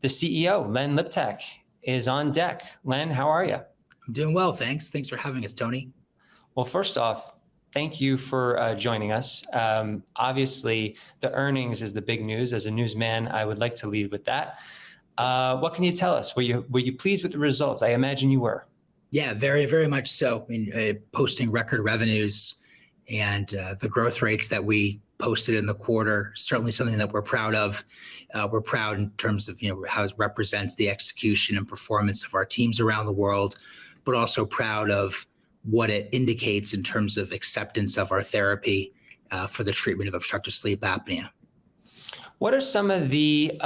the CEO, Len Liptak, is on deck. Len, how are you? I'm doing well, thanks. Thanks for having us, Tony. Well, first off, thank you for joining us. Obviously, the earnings is the big news. As a newsman, I would like to lead with that. What can you tell us? Were you pleased with the results? I imagine you were. Yeah, very, very much so. I mean, posting record revenues and the growth rates that we posted in the quarter, certainly something that we're proud of. We're proud in terms of how it represents the execution and performance of our teams around the world, but also proud of what it indicates in terms of acceptance of our therapy for the treatment of obstructive sleep apnea. What are some of the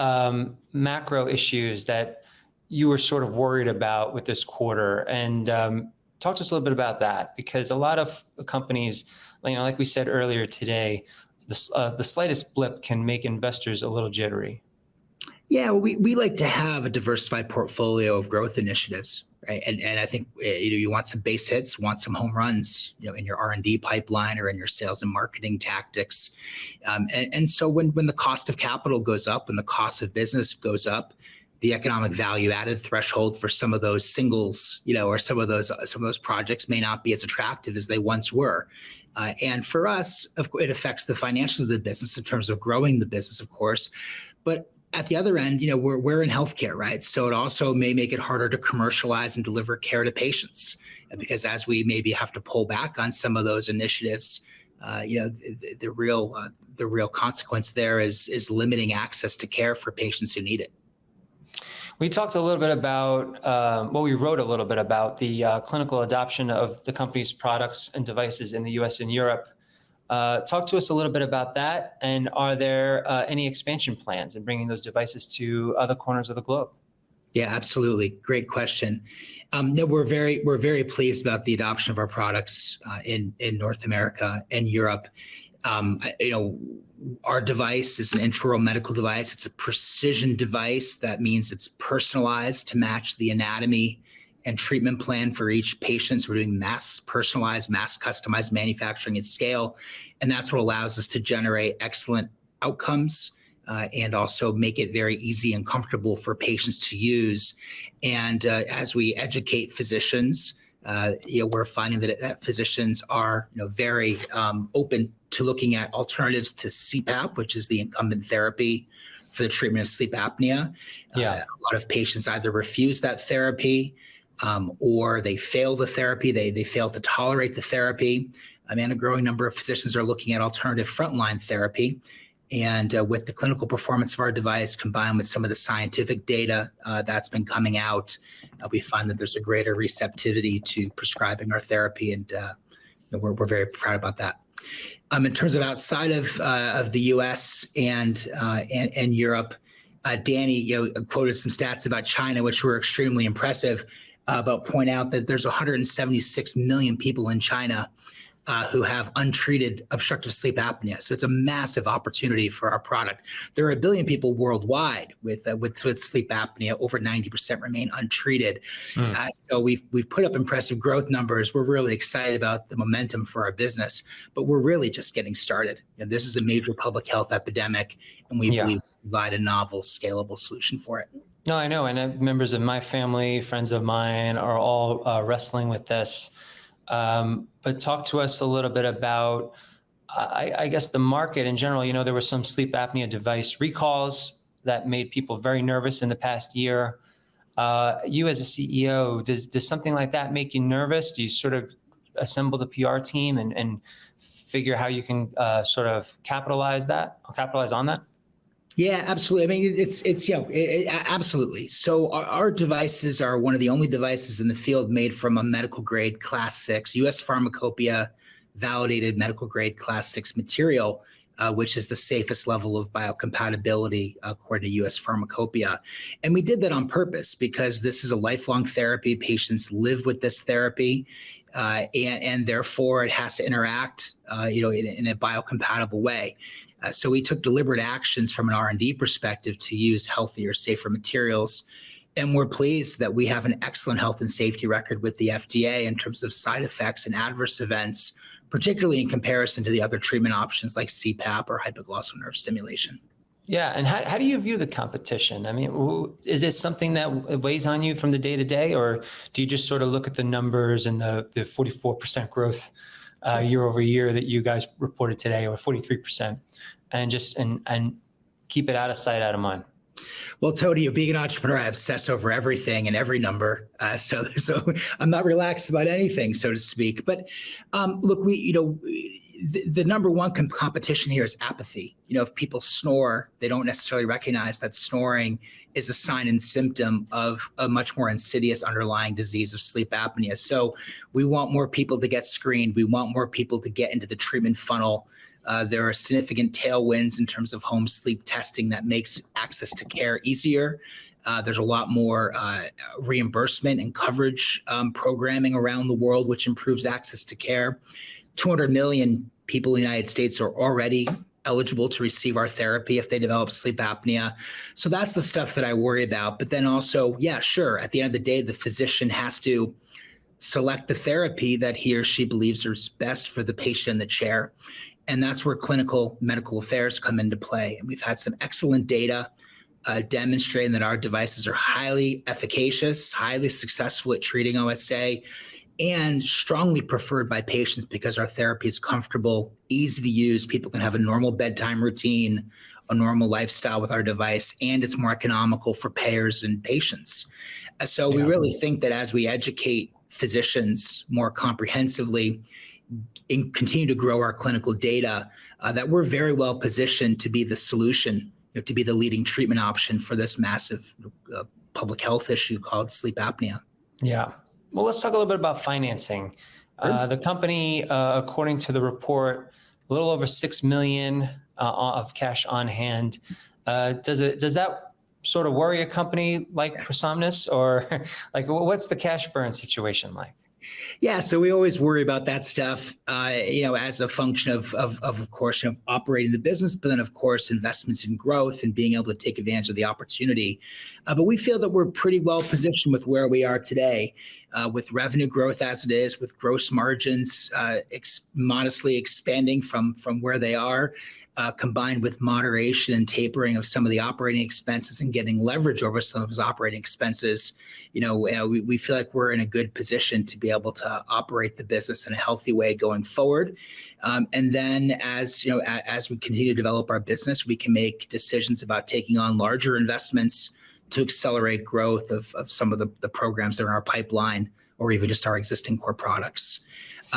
macro issues that you were sort of worried about with this quarter? And talk to us a little bit about that, because a lot of companies, like we said earlier today, the slightest blip can make investors a little jittery. Yeah, we like to have a diversified portfolio of growth initiatives, right? And I think you want some base hits, want some home runs, in your R&D pipeline or in your sales and marketing tactics. And so when the cost of capital goes up, when the cost of business goes up, the economic value added threshold for some of those singles, or some of those projects may not be as attractive as they once were. And for us, it affects the financials of the business in terms of growing the business, of course. But at the other end, we're in healthcare, right? So it also may make it harder to commercialize and deliver care to patients, because as we maybe have to pull back on some of those initiatives, the real consequence there is limiting access to care for patients who need it. We talked a little bit about, we wrote a little bit about the clinical adoption of the company's products and devices in the US and Europe. Talk to us a little bit about that. And are there any expansion plans in bringing those devices to other corners of the globe? Yeah, absolutely. Great question. We're very pleased about the adoption of our products in North America and Europe. Our device is an intraoral medical device. It's a precision device. That means it's personalized to match the anatomy and treatment plan for each patient. So we're doing mass personalized, mass customized manufacturing at scale. And that's what allows us to generate excellent outcomes and also make it very easy and comfortable for patients to use. And as we educate physicians, we're finding that physicians are very open to looking at alternatives to CPAP, which is the incumbent therapy for the treatment of sleep apnea. A lot of patients either refuse that therapy or they fail the therapy. They fail to tolerate the therapy. And a growing number of physicians are looking at alternative frontline therapy. And with the clinical performance of our device combined with some of the scientific data that's been coming out, we find that there's a greater receptivity to prescribing our therapy, and we're very proud about that. In terms of outside of the U.S. and Europe, Danny quoted some stats about China, which were extremely impressive, but point out that there's 176 million people in China who have untreated obstructive sleep apnea. So it's a massive opportunity for our product. There are 1 billion people worldwide with sleep apnea. Over 90% remain untreated. So we've put up impressive growth numbers. We're really excited about the momentum for our business, but we're really just getting started. This is a major public health epidemic, and we believe we provide a novel, scalable solution for it. No, I know. And members of my family, friends of mine are all wrestling with this. But talk to us a little bit about, I guess, the market in general. There were some sleep apnea device recalls that made people very nervous in the past year. You as a CEO, does something like that make you nervous? Do you sort of assemble the PR team and figure how you can sort of capitalize on that? Yeah, absolutely. I mean, it's absolutely. So our devices are one of the only devices in the field made from a medical grade class 6 U.S. Pharmacopoeia validated medical grade class 6 material, which is the safest level of biocompatibility according to U.S. Pharmacopoeia. And we did that on purpose because this is a lifelong therapy. Patients live with this therapy, and therefore it has to interact, in a biocompatible way. So we took deliberate actions from an R&D perspective to use healthier, safer materials. And we're pleased that we have an excellent health and safety record with the FDA in terms of side effects and adverse events, particularly in comparison to the other treatment options like CPAP or hypoglossal nerve stimulation. Yeah. And how do you view the competition? I mean, is it something that weighs on you from the day to day, or do you just sort of look at the numbers and the 44% growth year over year that you guys reported today, or 43%, and just and keep it out of sight, out of mind? Well, Tony, being an entrepreneur, I obsess over everything and every number. So I'm not relaxed about anything, so to speak. But look, the number one competition here is apathy. If people snore, they don't necessarily recognize that snoring is a sign and symptom of a much more insidious underlying disease of sleep apnea. So we want more people to get screened. We want more people to get into the treatment funnel. There are significant tailwinds in terms of home sleep testing that makes access to care easier. There's a lot more reimbursement and coverage programming around the world, which improves access to care. 200 million people in the United States are already eligible to receive our therapy if they develop sleep apnea. So that's the stuff that I worry about. But then also, yeah, sure, at the end of the day, the physician has to select the therapy that he or she believes is best for the patient in the chair. And that's where clinical medical affairs come into play. And we've had some excellent data demonstrating that our devices are highly efficacious, highly successful at treating OSA, and strongly preferred by patients because our therapy is comfortable, easy to use. People can have a normal bedtime routine, a normal lifestyle with our device, and it's more economical for payers and patients. So we really think that as we educate physicians more comprehensively and continue to grow our clinical data, that we're very well positioned to be the solution, to be the leading treatment option for this massive public health issue called sleep apnea. Yeah. Well, let's talk a little bit about financing. Sure. The company, according to the report, a little over $6 million of cash on hand. Does that sort of worry a company like ProSomnus, or like what's the cash burn situation like? Yeah, so we always worry about that stuff, as a function of course, operating the business, but then of course investments in growth and being able to take advantage of the opportunity. But we feel that we're pretty well positioned with where we are today, with revenue growth as it is, with gross margins modestly expanding from where they are. Combined with moderation and tapering of some of the operating expenses and getting leverage over some of those operating expenses, we feel like we're in a good position to be able to operate the business in a healthy way going forward. And then as we continue to develop our business, we can make decisions about taking on larger investments to accelerate growth of some of the programs that are in our pipeline, or even just our existing core products.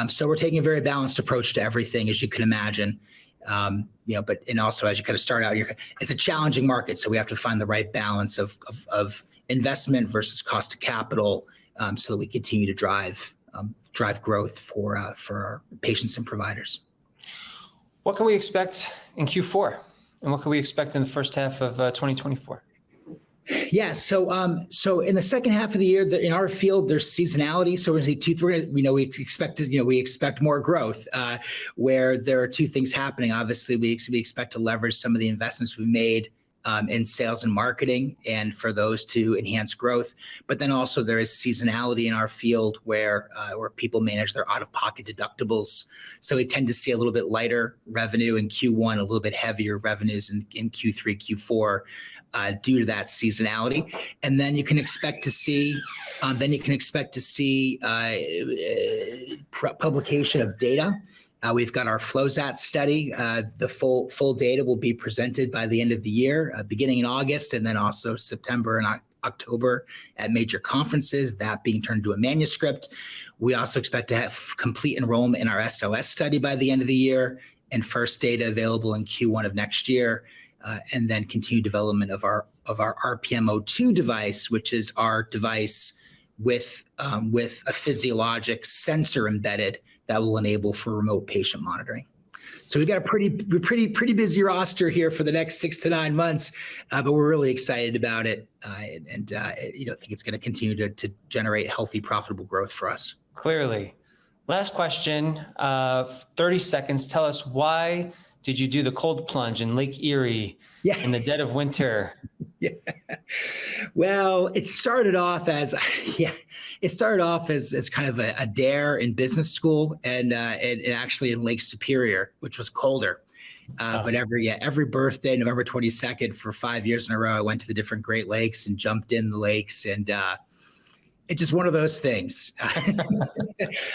So we're taking a very balanced approach to everything, as you can imagine. But also as you kind of start out, it's a challenging market, so we have to find the right balance of investment versus cost of capital, so that we continue to drive growth for our patients and providers. What can we expect in Q4, and what can we expect in the first half of 2024? Yeah, so in the second half of the year, in our field, there's seasonality. So we expect more growth. Where there are two things happening. Obviously, we expect to leverage some of the investments we made in sales and marketing, and for those to enhance growth. But then also there is seasonality in our field where people manage their out-of-pocket deductibles. So we tend to see a little bit lighter revenue in Q1, a little bit heavier revenues in Q3, Q4. Due to that seasonality, and then you can expect to see, publication of data. We've got our FLOSAT study. The full data will be presented by the end of the year, beginning in August, and then also September and October at major conferences. That being turned into a manuscript. We also expect to have complete enrollment in our SOS study by the end of the year, and first data available in Q1 of next year. And then continued development of our RPMO2 device, which is our device with a physiologic sensor embedded that will enable for remote patient monitoring. So we've got a pretty busy roster here for the next 6 to 9 months, but we're really excited about it, and think it's going to continue to generate healthy, profitable growth for us. Clearly. Last question, 30 seconds. Tell us, why did you do the cold plunge in Lake Erie in the dead of winter? Yeah. Well, it started off as kind of a dare in business school, and actually in Lake Superior, which was colder. But every birthday, November 22nd, for 5 years in a row, I went to the different Great Lakes and jumped in the lakes, and it's just one of those things.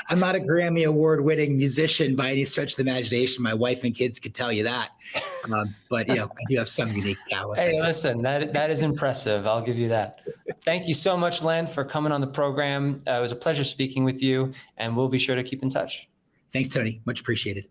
I'm not a Grammy award-winning musician by any stretch of the imagination. My wife and kids could tell you that. But I do have some unique talents. Hey, listen, that is impressive. I'll give you that. Thank you so much, Len, for coming on the program. It was a pleasure speaking with you, and we'll be sure to keep in touch. Thanks, Tony. Much appreciated.